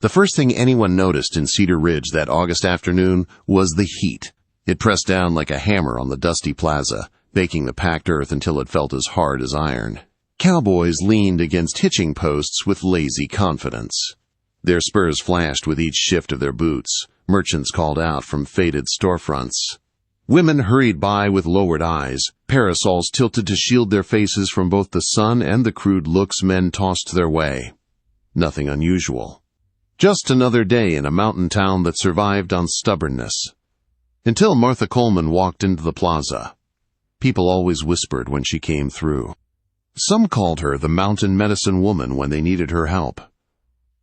The first thing anyone noticed in Cedar Ridge that August afternoon was the heat. It pressed down like a hammer on the dusty plaza, baking the packed earth until it felt as hard as iron. Cowboys leaned against hitching posts with lazy confidence. Their spurs flashed with each shift of their boots. Merchants called out from faded storefronts. Women hurried by with lowered eyes, parasols tilted to shield their faces from both the sun and the crude looks men tossed their way. Nothing unusual. Just another day in a mountain town that survived on stubbornness. Until Martha Coleman walked into the plaza. People always whispered when she came through. Some called her the mountain medicine woman when they needed her help.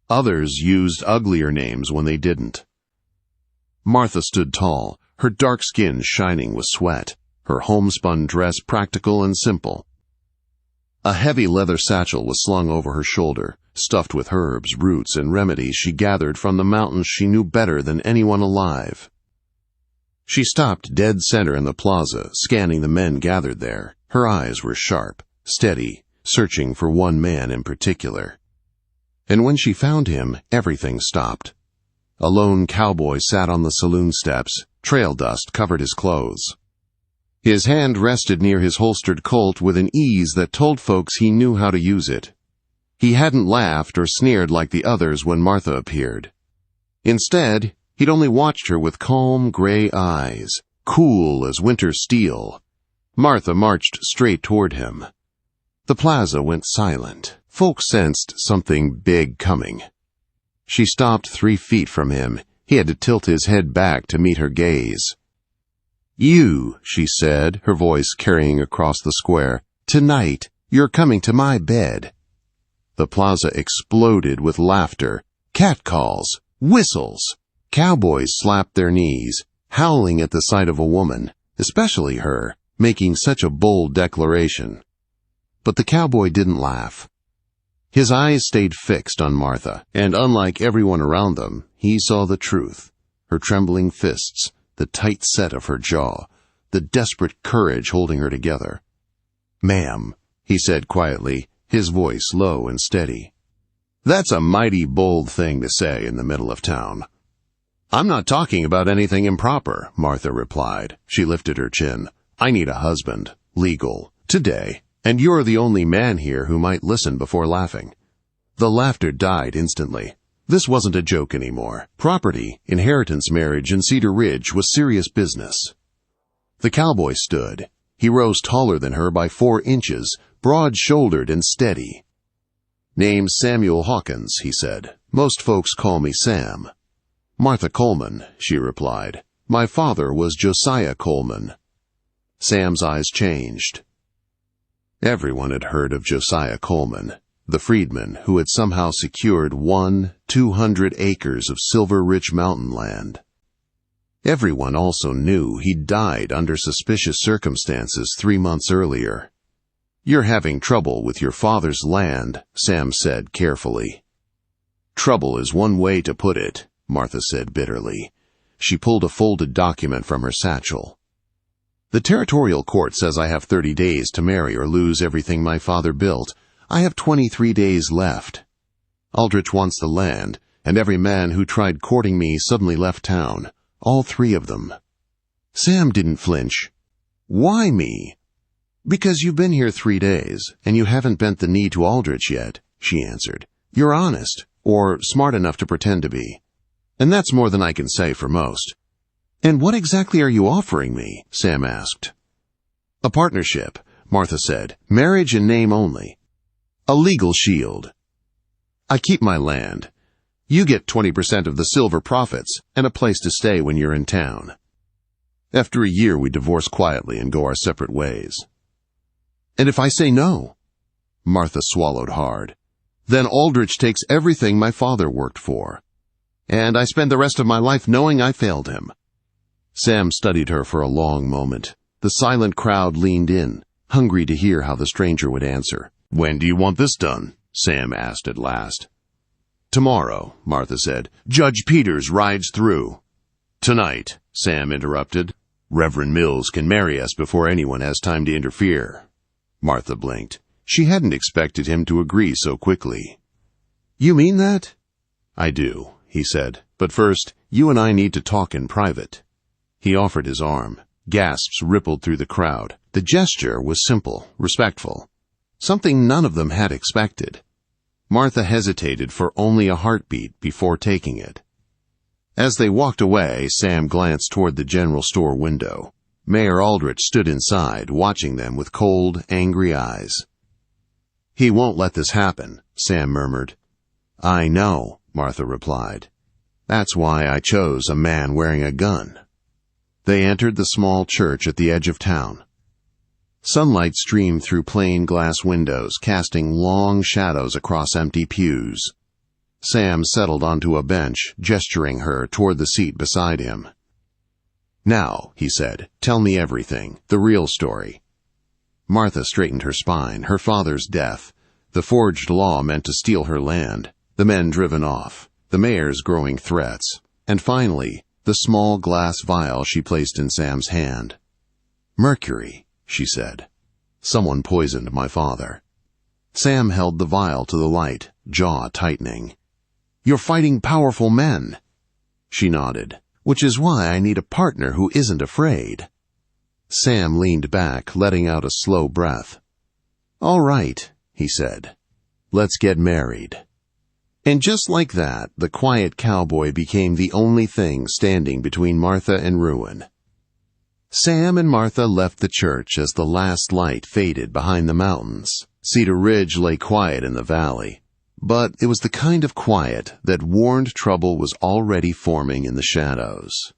Others used uglier names when they didn't. Martha stood tall, her dark skin shining with sweat, her homespun dress practical and simple. A heavy leather satchel was slung over her shoulder, stuffed with herbs, roots, and remedies she gathered from the mountains she knew better than anyone alive. She stopped dead center in the plaza, scanning the men gathered there. Her eyes were sharp, steady, searching for one man in particular. And when she found him, everything stopped. A lone cowboy sat on the saloon steps. Trail dust covered his clothes. His hand rested near his holstered Colt with an ease that told folks he knew how to use it. He hadn't laughed or sneered like the others when Martha appeared. Instead, he'd only watched her with calm gray eyes, cool as winter steel. Martha marched straight toward him. The plaza went silent. Folks sensed something big coming. She stopped 3 feet from him. He had to tilt his head back to meet her gaze. "You," she said, her voice carrying across the square, "tonight, you're coming to my bed." The plaza exploded with laughter, catcalls, whistles. Cowboys slapped their knees, howling at the sight of a woman, especially her, making such a bold declaration. But the cowboy didn't laugh. His eyes stayed fixed on Martha, and unlike everyone around them, he saw the truth. Her trembling fists, the tight set of her jaw, the desperate courage holding her together. "Ma'am," he said quietly, his voice low and steady. "That's a mighty bold thing to say in the middle of town." "I'm not talking about anything improper," Martha replied. She lifted her chin. "I need a husband, legal, today. And you're the only man here who might listen before laughing." The laughter died instantly. This wasn't a joke anymore. Property, inheritance marriage in Cedar Ridge was serious business. The cowboy stood. He rose taller than her by 4 inches, broad-shouldered and steady. "Name's Samuel Hawkins," he said. "Most folks call me Sam." "Martha Coleman," she replied. "My father was Josiah Coleman." Sam's eyes changed. Everyone had heard of Josiah Coleman, the freedman who had somehow secured 200 acres of silver-rich mountain land. Everyone also knew he'd died under suspicious circumstances 3 months earlier. "You're having trouble with your father's land," Sam said carefully. "Trouble is one way to put it," Martha said bitterly. She pulled a folded document from her satchel. "The territorial court says I have 30 days to marry or lose everything my father built. I have 23 days left. Aldrich wants the land, and every man who tried courting me suddenly left town. All 3 of them." Sam didn't flinch. "Why me?" "Because you've been here 3 days, and you haven't bent the knee to Aldrich yet," she answered. "You're honest, or smart enough to pretend to be. And that's more than I can say for most." "And what exactly are you offering me?" Sam asked. "A partnership," Martha said. "Marriage in name only. A legal shield. I keep my land. You get 20% of the silver profits and a place to stay when you're in town. After a year, we divorce quietly and go our separate ways." "And if I say no?" Martha swallowed hard. "Then Aldrich takes everything my father worked for. And I spend the rest of my life knowing I failed him." Sam studied her for a long moment. The silent crowd leaned in, hungry to hear how the stranger would answer. "When do you want this done?" Sam asked at last. "Tomorrow," Martha said. "Judge Peters rides through." "Tonight," Sam interrupted. "Reverend Mills can marry us before anyone has time to interfere." Martha blinked. She hadn't expected him to agree so quickly. "You mean that?" "I do," he said. "But first, you and I need to talk in private." He offered his arm. Gasps rippled through the crowd. The gesture was simple, respectful. Something none of them had expected. Martha hesitated for only a heartbeat before taking it. As they walked away, Sam glanced toward the general store window. Mayor Aldrich stood inside, watching them with cold, angry eyes. "He won't let this happen," Sam murmured. "I know," Martha replied. "That's why I chose a man wearing a gun." They entered the small church at the edge of town. Sunlight streamed through plain glass windows, casting long shadows across empty pews. Sam settled onto a bench, gesturing her toward the seat beside him. "Now," he said, "tell me everything, the real story." Martha straightened her spine. Her father's death, the forged law meant to steal her land, the men driven off, the mayor's growing threats, and finally, the small glass vial she placed in Sam's hand. "Mercury," she said. "Someone poisoned my father." Sam held the vial to the light, jaw tightening. "You're fighting powerful men." She nodded. "Which is why I need a partner who isn't afraid." Sam leaned back, letting out a slow breath. "All right," he said. "Let's get married." And just like that, the quiet cowboy became the only thing standing between Martha and ruin. Sam and Martha left the church as the last light faded behind the mountains. Cedar Ridge lay quiet in the valley, but it was the kind of quiet that warned trouble was already forming in the shadows.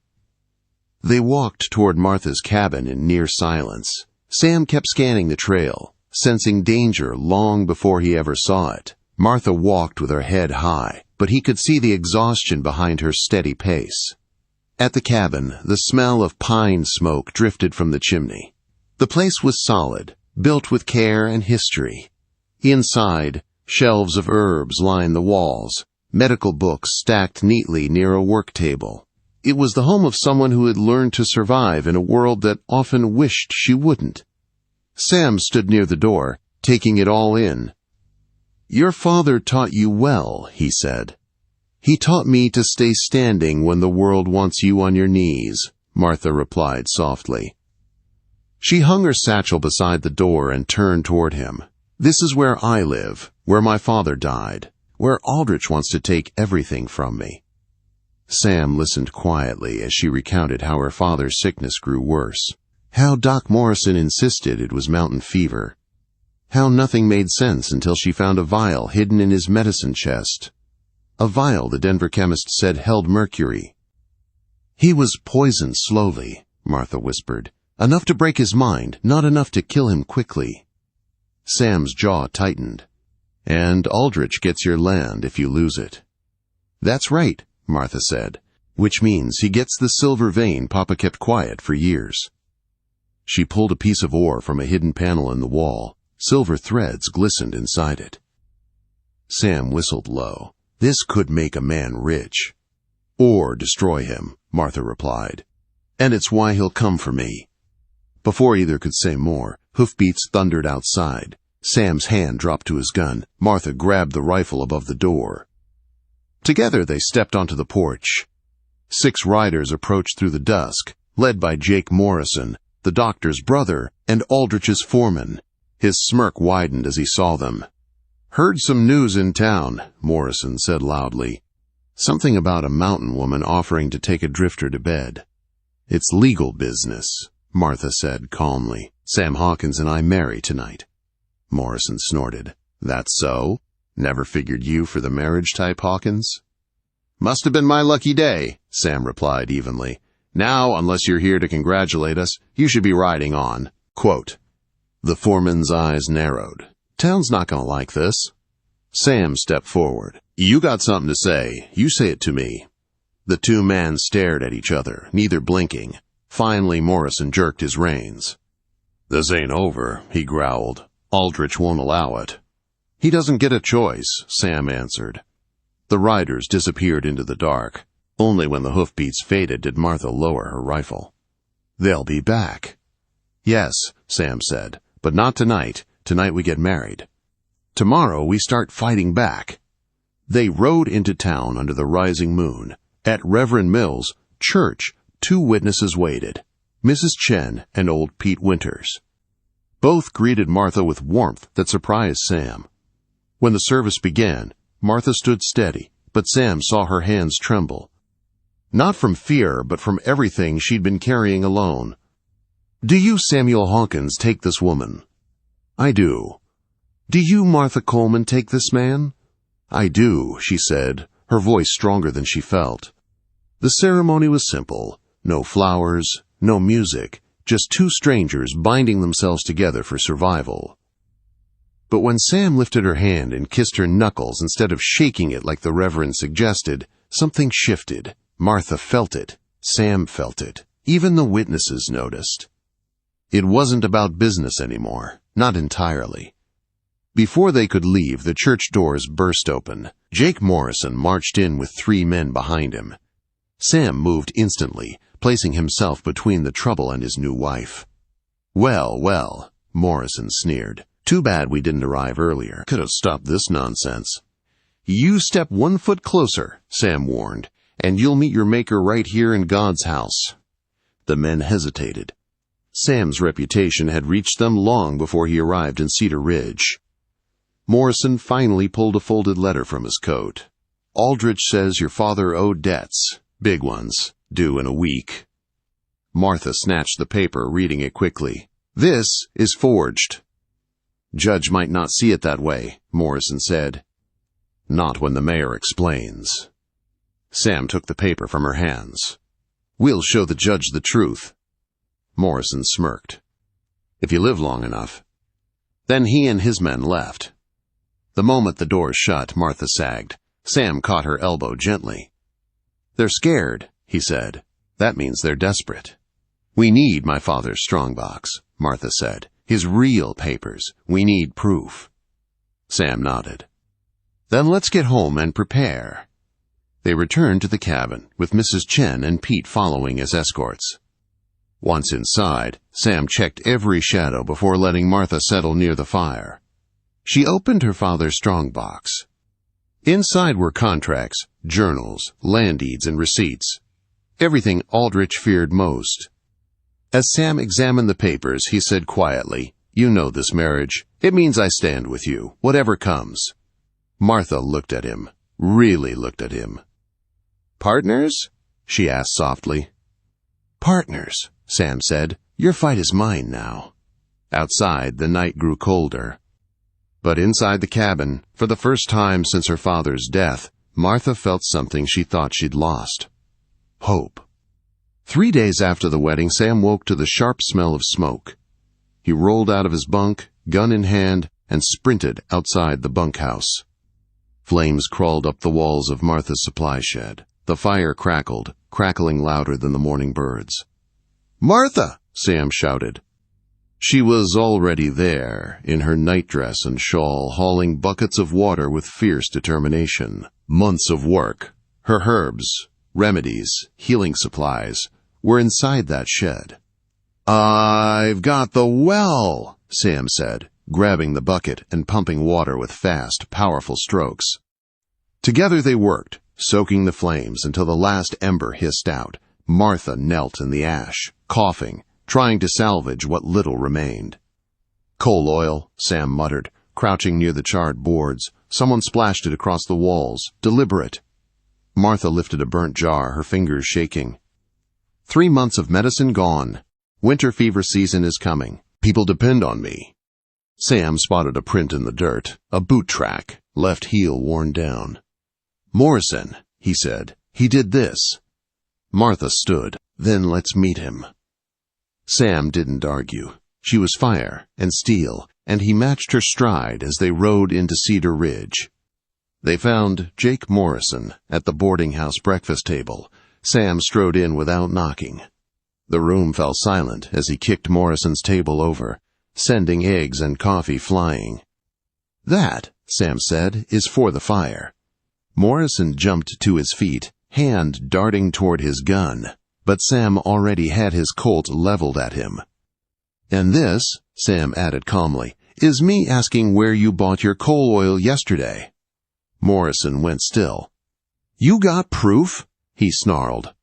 They walked toward Martha's cabin in near silence. Sam kept scanning the trail, sensing danger long before he ever saw it. Martha walked with her head high, but he could see the exhaustion behind her steady pace. At the cabin, the smell of pine smoke drifted from the chimney. The place was solid, built with care and history. Inside, shelves of herbs lined the walls, medical books stacked neatly near a work table. It was the home of someone who had learned to survive in a world that often wished she wouldn't. Sam stood near the door, taking it all in. "Your father taught you well," he said. "He taught me to stay standing when the world wants you on your knees," Martha replied softly. She hung her satchel beside the door and turned toward him. "This is where I live, where my father died, where Aldrich wants to take everything from me." Sam listened quietly as she recounted how her father's sickness grew worse, how Doc Morrison insisted it was mountain fever, how nothing made sense until she found a vial hidden in his medicine chest. A vial the Denver chemist said held mercury. "He was poisoned slowly," Martha whispered. "Enough to break his mind, not enough to kill him quickly." Sam's jaw tightened. "And Aldrich gets your land if you lose it." "That's right," Martha said, "which means he gets the silver vein Papa kept quiet for years." She pulled a piece of ore from a hidden panel in the wall. Silver threads glistened inside it. Sam whistled low. "This could make a man rich." "Or destroy him," Martha replied. "And it's why he'll come for me." Before either could say more, hoofbeats thundered outside. Sam's hand dropped to his gun. Martha grabbed the rifle above the door. Together they stepped onto the porch. 6 riders approached through the dusk, led by Jake Morrison, the doctor's brother, and Aldrich's foreman. His smirk widened as he saw them. "Heard some news in town," Morrison said loudly. "Something about a mountain woman offering to take a drifter to bed." "It's legal business," Martha said calmly. "Sam Hawkins and I marry tonight." Morrison snorted. "That's so? Never figured you for the marriage type, Hawkins?" "Must have been my lucky day," Sam replied evenly. "Now, unless you're here to congratulate us, you should be riding on." Quote. The foreman's eyes narrowed. "Town's not going to like this." Sam stepped forward. "You got something to say. You say it to me." The 2 men stared at each other, neither blinking. Finally, Morrison jerked his reins. "This ain't over," he growled. "Aldrich won't allow it." "He doesn't get a choice," Sam answered. The riders disappeared into the dark. Only when the hoofbeats faded did Martha lower her rifle. "They'll be back." "Yes," Sam said, "but not tonight. Tonight we get married. Tomorrow we start fighting back." They rode into town under the rising moon. At Reverend Mills' church, 2 witnesses waited, Mrs. Chen and old Pete Winters. Both greeted Martha with warmth that surprised Sam. When the service began, Martha stood steady, but Sam saw her hands tremble. Not from fear, but from everything she'd been carrying alone. "Do you, Samuel Hawkins, take this woman?" "I do." "Do you, Martha Coleman, take this man?" "I do," she said, her voice stronger than she felt. The ceremony was simple. No flowers, no music, just 2 strangers binding themselves together for survival. But when Sam lifted her hand and kissed her knuckles instead of shaking it like the Reverend suggested, something shifted. Martha felt it. Sam felt it. Even the witnesses noticed. It wasn't about business anymore. Not entirely. Before they could leave, the church doors burst open. Jake Morrison marched in with 3 men behind him. Sam moved instantly, placing himself between the trouble and his new wife. "Well, well," Morrison sneered. "Too bad we didn't arrive earlier. Could have stopped this nonsense." "You step 1 foot closer," Sam warned, "and you'll meet your maker right here in God's house." The men hesitated. Sam's reputation had reached them long before he arrived in Cedar Ridge. Morrison finally pulled a folded letter from his coat. "Aldrich says your father owed debts. Big ones. Due in a week." Martha snatched the paper, reading it quickly. "This is forged." "Judge might not see it that way," Morrison said. "Not when the mayor explains." Sam took the paper from her hands. "We'll show the judge the truth." Morrison smirked. "If you live long enough." Then he and his men left. The moment the doors shut, Martha sagged. Sam caught her elbow gently. "They're scared," he said. "That means they're desperate." "We need my father's strongbox," Martha said. "His real papers. We need proof." Sam nodded. "Then let's get home and prepare." They returned to the cabin, with Mrs. Chen and Pete following as escorts. Once inside, Sam checked every shadow before letting Martha settle near the fire. She opened her father's strongbox. Inside were contracts, journals, land deeds, and receipts. Everything Aldrich feared most. As Sam examined the papers, he said quietly, "You know this marriage. It means I stand with you, whatever comes." Martha looked at him, really looked at him. "Partners?" she asked softly. "Partners," Sam said. "Your fight is mine now." Outside, the night grew colder. But inside the cabin, for the first time since her father's death, Martha felt something she thought she'd lost. Hope. 3 days after the wedding, Sam woke to the sharp smell of smoke. He rolled out of his bunk, gun in hand, and sprinted outside the bunkhouse. Flames crawled up the walls of Martha's supply shed. The fire crackled, crackling louder than the morning birds. "Martha!" Sam shouted. She was already there, in her nightdress and shawl, hauling buckets of water with fierce determination. Months of work, her herbs, remedies, healing supplies, were inside that shed. "I've got the well," Sam said, grabbing the bucket and pumping water with fast, powerful strokes. Together they worked, soaking the flames until the last ember hissed out. Martha knelt in the ash, coughing, trying to salvage what little remained. "Coal oil," Sam muttered, crouching near the charred boards. Someone splashed it across the walls, deliberate. Martha lifted a burnt jar, her fingers shaking. 3 months of medicine gone. Winter fever season is coming. People depend on me. Sam spotted a print in the dirt, a boot track, left heel worn down. "Morrison," he said. "He did this." Martha stood. "Then let's meet him." Sam didn't argue. She was fire and steel, and he matched her stride as they rode into Cedar Ridge. They found Jake Morrison at the boarding house breakfast table. Sam strode in without knocking. The room fell silent as he kicked Morrison's table over, sending eggs and coffee flying. "That," Sam said, "is for the fire." Morrison jumped to his feet, hand darting toward his gun, but Sam already had his Colt leveled at him. "And this," Sam added calmly, "is me asking where you bought your coal oil yesterday." Morrison went still. "You got proof?" he snarled.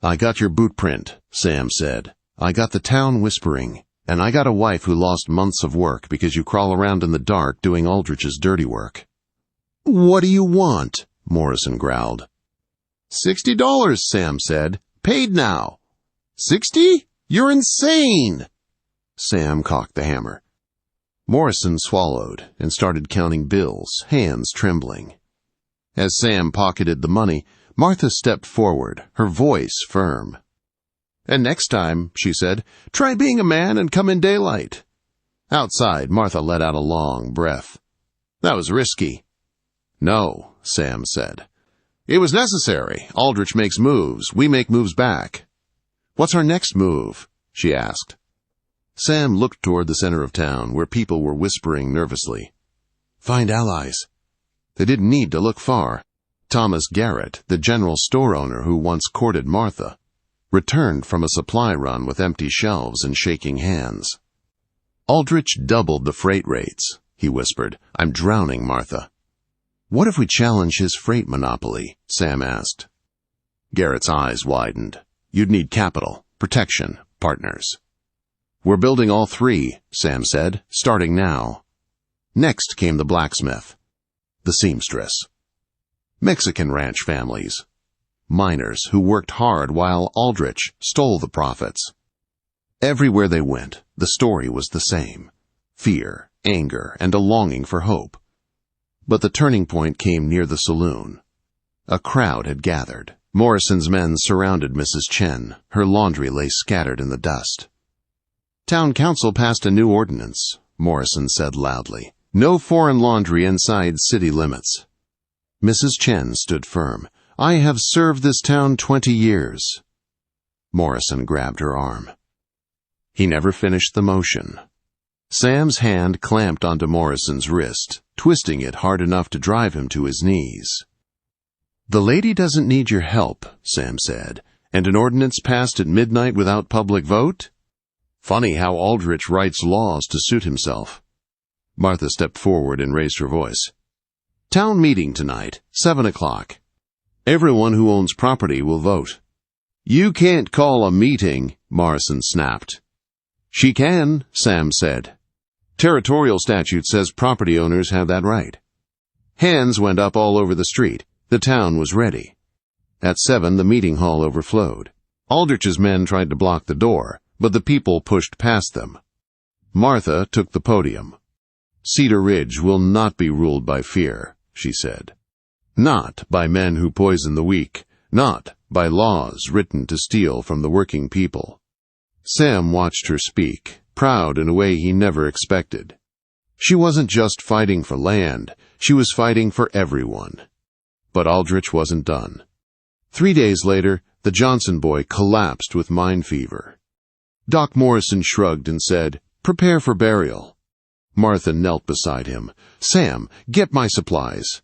"I got your boot print," Sam said. "I got the town whispering. And I got a wife who lost months of work because you crawl around in the dark doing Aldrich's dirty work." "What do you want?" Morrison growled. $60, Sam said. "Paid now." "60? You're insane!" Sam cocked the hammer. Morrison swallowed and started counting bills, hands trembling. As Sam pocketed the money, Martha stepped forward, her voice firm. "And next time," she said, "try being a man and come in daylight." Outside, Martha let out a long breath. "That was risky." "No," Sam said. "It was necessary. Aldrich makes moves. We make moves back." "What's our next move?" she asked. Sam looked toward the center of town, where people were whispering nervously. "Find allies." They didn't need to look far. Thomas Garrett, the general store owner who once courted Martha, returned from a supply run with empty shelves and shaking hands. "Aldrich doubled the freight rates," he whispered. "I'm drowning Martha." "What if we challenge his freight monopoly?" Sam asked. Garrett's eyes widened. "You'd need capital, protection, partners." "We're building all three," Sam said, "starting now." Next came the blacksmith, the seamstress, Mexican ranch families, miners who worked hard while Aldrich stole the profits. Everywhere they went, the story was the same: fear, anger, and a longing for hope. But the turning point came near the saloon. A crowd had gathered. Morrison's men surrounded Mrs. Chen. Her laundry lay scattered in the dust. "Town council passed a new ordinance," Morrison said loudly. "No foreign laundry inside city limits." Mrs. Chen stood firm. "I have served this town 20 years. Morrison grabbed her arm. He never finished the motion. Sam's hand clamped onto Morrison's wrist, twisting it hard enough to drive him to his knees. "The lady doesn't need your help," Sam said. "And an ordinance passed at midnight without public vote? Funny how Aldrich writes laws to suit himself." Martha stepped forward and raised her voice. "Town meeting tonight, 7 o'clock. Everyone who owns property will vote." "You can't call a meeting," Morrison snapped. "She can," Sam said. "Territorial statute says property owners have that right." Hands went up all over the street. The town was ready. At 7, the meeting hall overflowed. Aldrich's men tried to block the door, but the people pushed past them. Martha took the podium. "Cedar Ridge will not be ruled by fear," she said. "Not by men who poison the weak. Not by laws written to steal from the working people." Sam watched her speak, proud in a way he never expected. She wasn't just fighting for land, she was fighting for everyone. But Aldrich wasn't done. 3 days later, the Johnson boy collapsed with mind fever. Doc Morrison shrugged and said, "Prepare for burial." Martha knelt beside him. "Sam, get my supplies."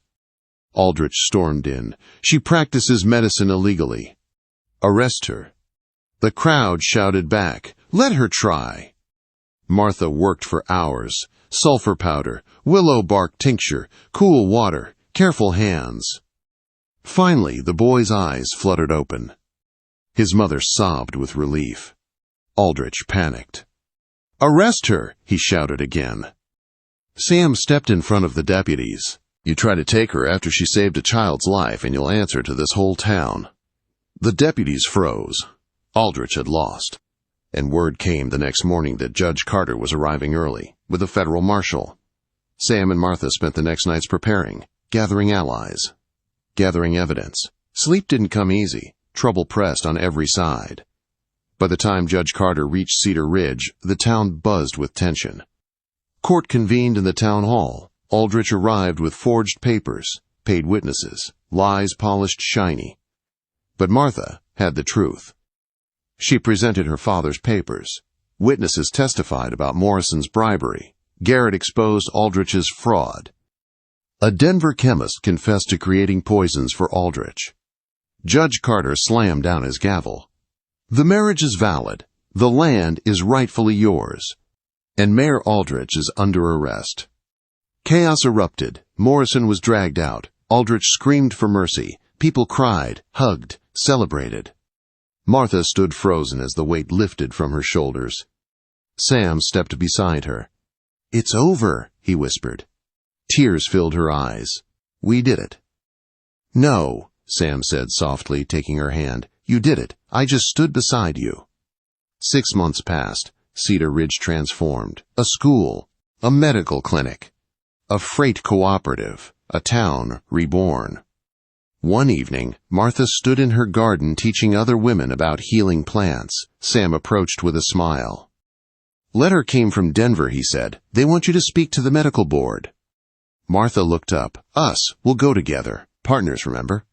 Aldrich stormed in. "She practices medicine illegally." "Arrest her." The crowd shouted back, "Let her try." Martha worked for hours. Sulfur powder, willow bark tincture, cool water, careful hands. Finally, the boy's eyes fluttered open. His mother sobbed with relief. Aldrich panicked. "Arrest her!" he shouted again. Sam stepped in front of the deputies. "You try to take her after she saved a child's life, and you'll answer to this whole town." The deputies froze. Aldrich had lost. And word came the next morning that Judge Carter was arriving early, with a federal marshal. Sam and Martha spent the next nights preparing, gathering allies, gathering evidence. Sleep didn't come easy. Trouble pressed on every side. By the time Judge Carter reached Cedar Ridge, the town buzzed with tension. Court convened in the town hall. Aldrich arrived with forged papers, paid witnesses, lies polished shiny. But Martha had the truth. She presented her father's papers. Witnesses testified about Morrison's bribery. Garrett exposed Aldrich's fraud. A Denver chemist confessed to creating poisons for Aldrich. Judge Carter slammed down his gavel. "The marriage is valid. The land is rightfully yours. And Mayor Aldrich is under arrest." Chaos erupted. Morrison was dragged out. Aldrich screamed for mercy. People cried, hugged, celebrated. Martha stood frozen as the weight lifted from her shoulders. Sam stepped beside her. "It's over," he whispered. Tears filled her eyes. "We did it." "No," Sam said softly, taking her hand. "You did it. I just stood beside you." 6 months passed. Cedar Ridge transformed. A school. A medical clinic. A freight cooperative. A town reborn. One evening, Martha stood in her garden teaching other women about healing plants. Sam approached with a smile. "Letter came from Denver," he said. "They want you to speak to the medical board." Martha looked up. "Us. We'll go together. Partners, remember?"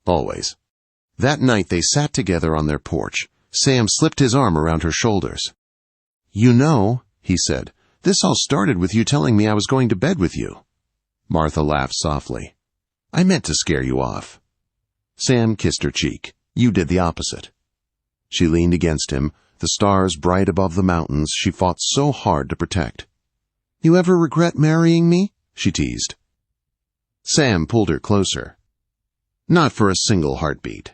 "Always." That night they sat together on their porch. Sam slipped his arm around her shoulders. "You know," he said, "this all started with you telling me I was going to bed with you." Martha laughed softly. "I meant to scare you off." Sam kissed her cheek. "You did the opposite." She leaned against him, the stars bright above the mountains she fought so hard to protect. "You ever regret marrying me?" she teased. Sam pulled her closer. Not for a single heartbeat.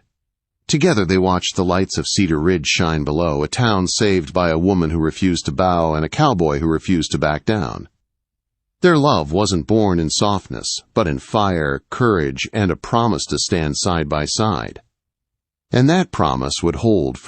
Together they watched the lights of Cedar Ridge shine below, a town saved by a woman who refused to bow and a cowboy who refused to back down. Their love wasn't born in softness, but in fire, courage, and a promise to stand side by side. And that promise would hold